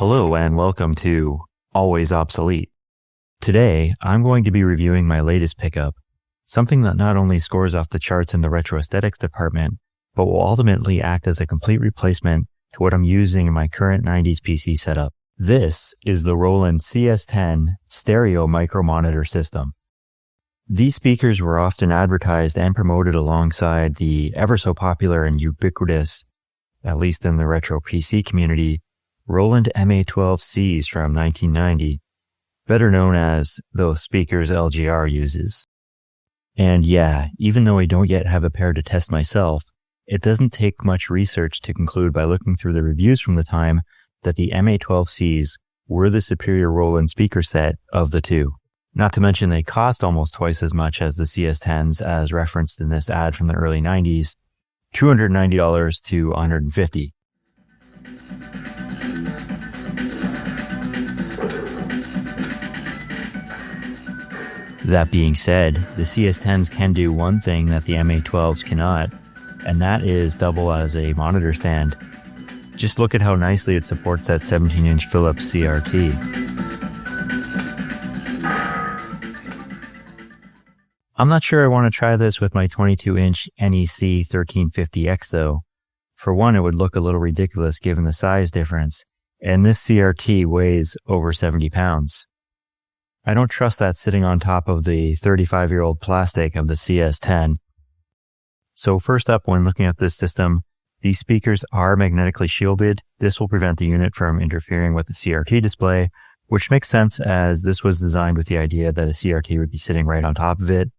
Hello and welcome to Always Obsolete. Today, I'm going to be reviewing my latest pickup, something that not only scores off the charts in the retro aesthetics department, but will ultimately act as a complete replacement to what I'm using in my current 90s PC setup. This is the Roland CS-10 stereo micro monitor system. These speakers were often advertised and promoted alongside the ever so popular and ubiquitous, at least in the retro PC community, Roland MA12Cs from 1990, better known as those speakers LGR uses. And yeah, even though I don't yet have a pair to test myself, it doesn't take much research to conclude by looking through the reviews from the time that the MA12Cs were the superior Roland speaker set of the two. Not to mention they cost almost twice as much as the CS-10s as referenced in this ad from the early 90s, $290 to $150. That being said, the CS-10s can do one thing that the MA12s cannot, and that is double as a monitor stand. Just look at how nicely it supports that 17-inch Philips CRT. I'm not sure I want to try this with my 22-inch NEC 1350X though. For one, it would look a little ridiculous given the size difference, and this CRT weighs over 70 pounds. I don't trust that sitting on top of the 35-year-old plastic of the CS-10. So first up, when looking at this system, these speakers are magnetically shielded. This will prevent the unit from interfering with the CRT display, which makes sense as this was designed with the idea that a CRT would be sitting right on top of it.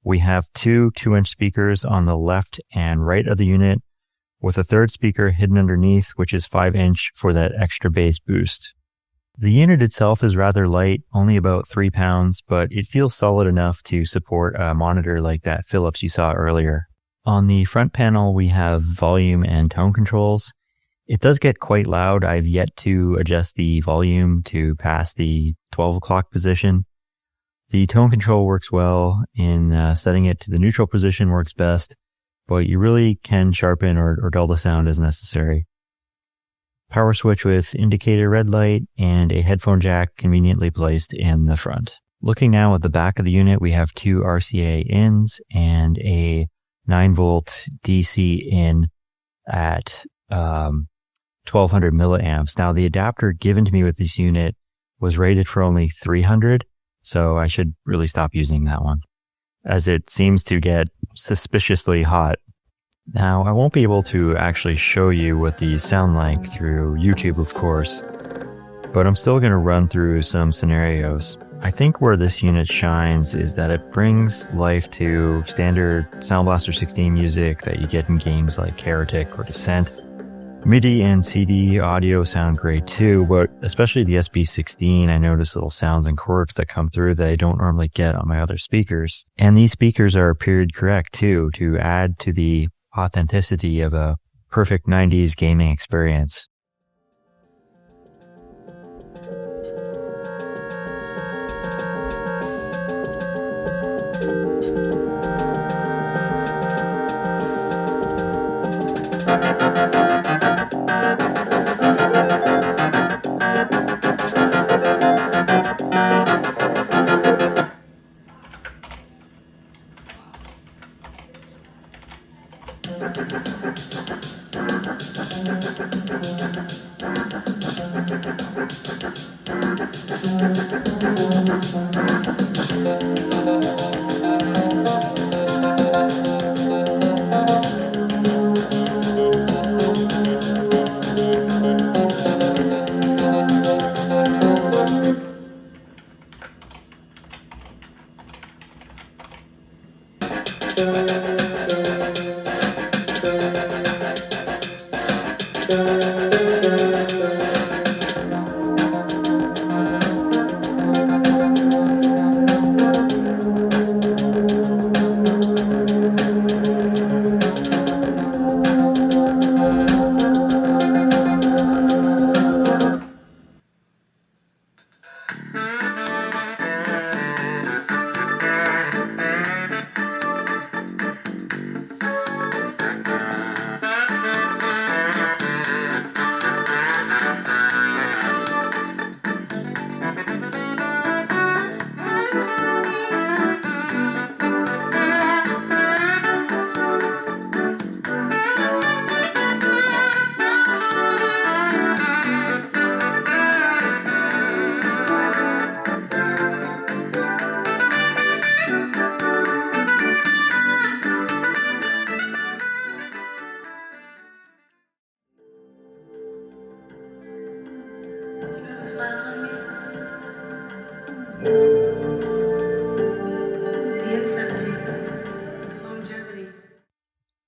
We have two 2-inch speakers on the left and right of the unit, with a third speaker hidden underneath, which is 5-inch for that extra bass boost. The unit itself is rather light, only about 3 pounds, but it feels solid enough to support a monitor like that Philips you saw earlier. On the front panel, we have volume and tone controls. It does get quite loud. I've yet to adjust the volume to pass the 12 o'clock position. The tone control works well. In setting it to the neutral position works best, but you really can sharpen or dull the sound as necessary. Power switch with indicator red light and a headphone jack conveniently placed in the front. Looking now at the back of the unit, we have two RCA ins and a 9-volt DC in at 1200 milliamps. Now, the adapter given to me with this unit was rated for only 300, so I should really stop using that one, as it seems to get suspiciously hot. Now, I won't be able to actually show you what these sound like through YouTube, of course, but I'm still going to run through some scenarios. I think where this unit shines is that it brings life to standard Sound Blaster 16 music that you get in games like Heretic or Descent. MIDI and CD audio sound great too, but especially the SB16, I notice little sounds and quirks that come through that I don't normally get on my other speakers. And these speakers are period correct too, to add to the authenticity of a perfect 90s gaming experience.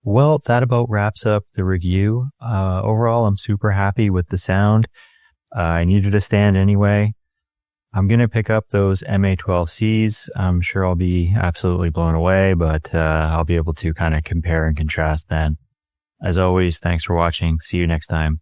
Well, that about wraps up the review. Overall, I'm super happy with the sound. I needed a stand anyway. I'm going to pick up those MA12Cs. I'm sure I'll be absolutely blown away, but I'll be able to kind of compare and contrast then. As always, thanks for watching. See you next time.